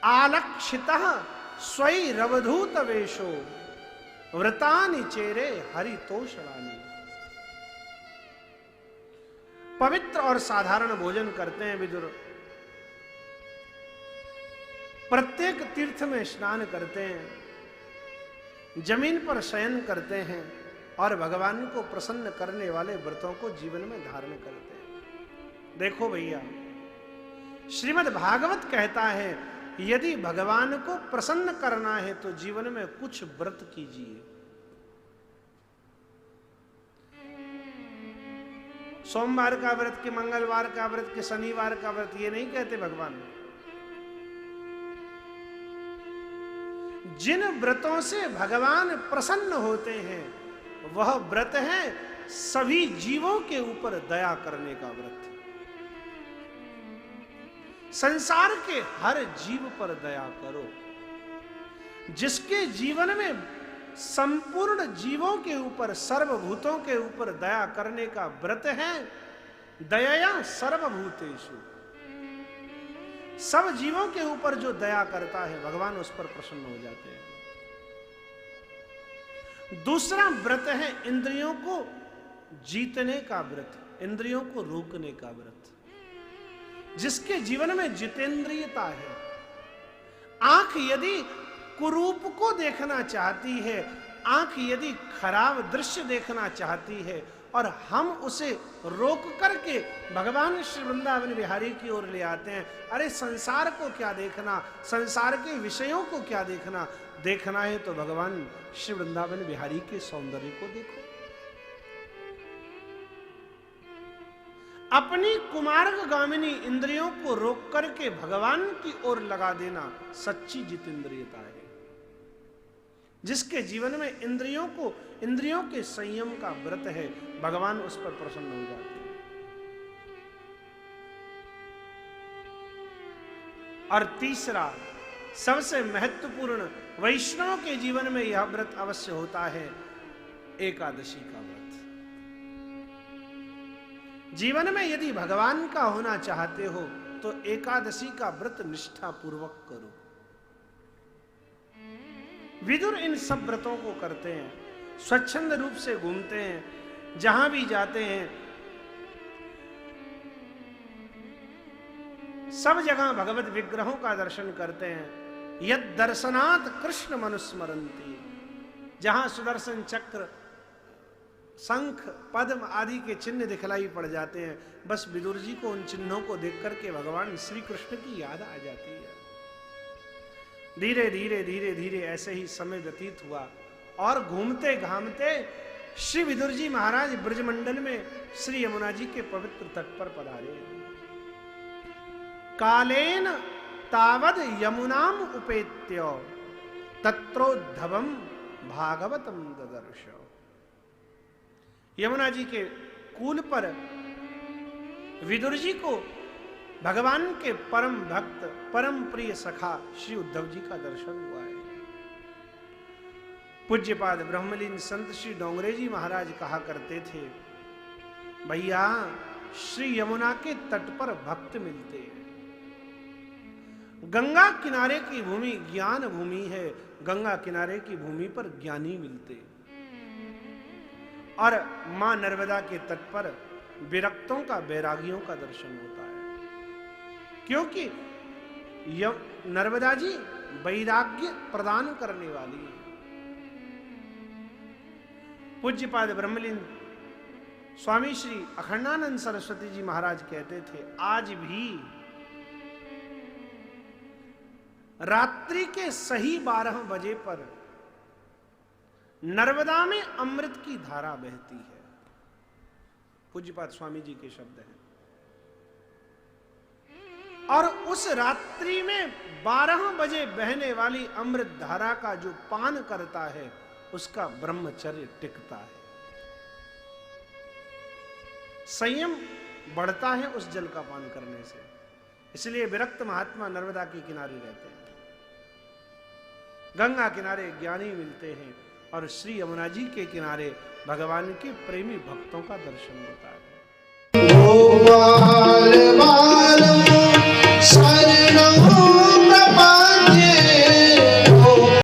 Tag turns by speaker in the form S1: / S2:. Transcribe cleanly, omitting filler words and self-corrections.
S1: आलक्षितः स्वैरवधूत वेशो व्रतानि चेरे हरितोषणानि। पवित्र और साधारण भोजन करते हैं विदुर, प्रत्येक तीर्थ में स्नान करते हैं, जमीन पर शयन करते हैं और भगवान को प्रसन्न करने वाले व्रतों को जीवन में धारण करते हैं। देखो भैया, श्रीमद् भागवत कहता है यदि भगवान को प्रसन्न करना है तो जीवन में कुछ व्रत कीजिए। सोमवार का व्रत के, मंगलवार का व्रत के, शनिवार का व्रत, ये नहीं कहते भगवान। जिन व्रतों से भगवान प्रसन्न होते हैं वह व्रत है सभी जीवों के ऊपर दया करने का व्रत। संसार के हर जीव पर दया करो। जिसके जीवन में संपूर्ण जीवों के ऊपर, सर्वभूतों के ऊपर दया करने का व्रत है, दया सर्वभूतेषु, सब जीवों के ऊपर जो दया करता है भगवान उस पर प्रसन्न हो जाते हैं। दूसरा व्रत है इंद्रियों को जीतने का व्रत, इंद्रियों को रोकने का व्रत। जिसके जीवन में जितेंद्रियता है, आंख यदि कुरूप को देखना चाहती है, आंख यदि खराब दृश्य देखना चाहती है और हम उसे रोक करके भगवान श्री वृंदावन बिहारी की ओर ले आते हैं, अरे संसार को क्या देखना, संसार के विषयों को क्या देखना, देखना है तो भगवान श्री वृंदावन बिहारी के सौंदर्य को देखो। अपनी कुमार्गगामिनी इंद्रियों को रोक करके भगवान की ओर लगा देना सच्ची जितेंद्रियता है। जिसके जीवन में इंद्रियों के संयम का व्रत है, भगवान उस पर प्रसन्न हो जाते हैं। और तीसरा सबसे महत्वपूर्ण वैष्णव के जीवन में यह व्रत अवश्य होता है, एकादशी का व्रत। जीवन में यदि भगवान का होना चाहते हो तो एकादशी का व्रत निष्ठा पूर्वक करो। विदुर इन सब व्रतों को करते हैं, स्वच्छंद रूप से घूमते हैं, जहां भी जाते हैं सब जगह भगवत विग्रहों का दर्शन करते हैं। यद दर्शनात् कृष्ण मनुस्मरन्ति, जहां सुदर्शन चक्र, शंख, पद्म आदि के चिन्ह दिखलाई पड़ जाते हैं, बस विदुर जी को उन चिन्हों को देख करके भगवान श्री कृष्ण की याद आ जाती है। धीरे धीरे धीरे धीरे ऐसे ही समय व्यतीत हुआ और घूमते घामते श्री विदुर जी महाराज ब्रजमंडल में श्री यमुना जी के पवित्र तट पर पधारे। कालेन तावद यमुनाम उपेत्य तत्रोद्धवम भागवतम ददर्श। यमुना जी के कूल पर विदुर जी को भगवान के परम भक्त, परम प्रिय सखा श्री उद्धव जी का दर्शन हुआ है। पूज्यपाद ब्रह्मलीन संत श्री डोंगरे जी महाराज कहा करते थे, भैया श्री यमुना के तट पर भक्त मिलते हैं। गंगा किनारे की भूमि ज्ञान भूमि है, गंगा किनारे की भूमि पर ज्ञानी मिलते हैं। और मां नर्मदा के तट पर विरक्तों का, बैरागियों का दर्शन होता है, क्योंकि नर्मदा जी वैराग्य प्रदान करने वाली है। पूज्यपाद ब्रह्मलीन स्वामी श्री अखंडानंद सरस्वती जी महाराज कहते थे, आज भी रात्रि के सही 12 बजे पर नर्मदा में अमृत की धारा बहती है। पूज्यपाद स्वामी जी के शब्द हैं। और उस रात्रि में 12 बजे बहने वाली अमृत धारा का जो पान करता है उसका ब्रह्मचर्य टिकता है, संयम बढ़ता है उस जल का पान करने से। इसलिए विरक्त महात्मा नर्मदा के किनारे रहते हैं, गंगा किनारे ज्ञानी मिलते हैं और श्री यमुना जी के किनारे भगवान के प्रेमी भक्तों का दर्शन होता है।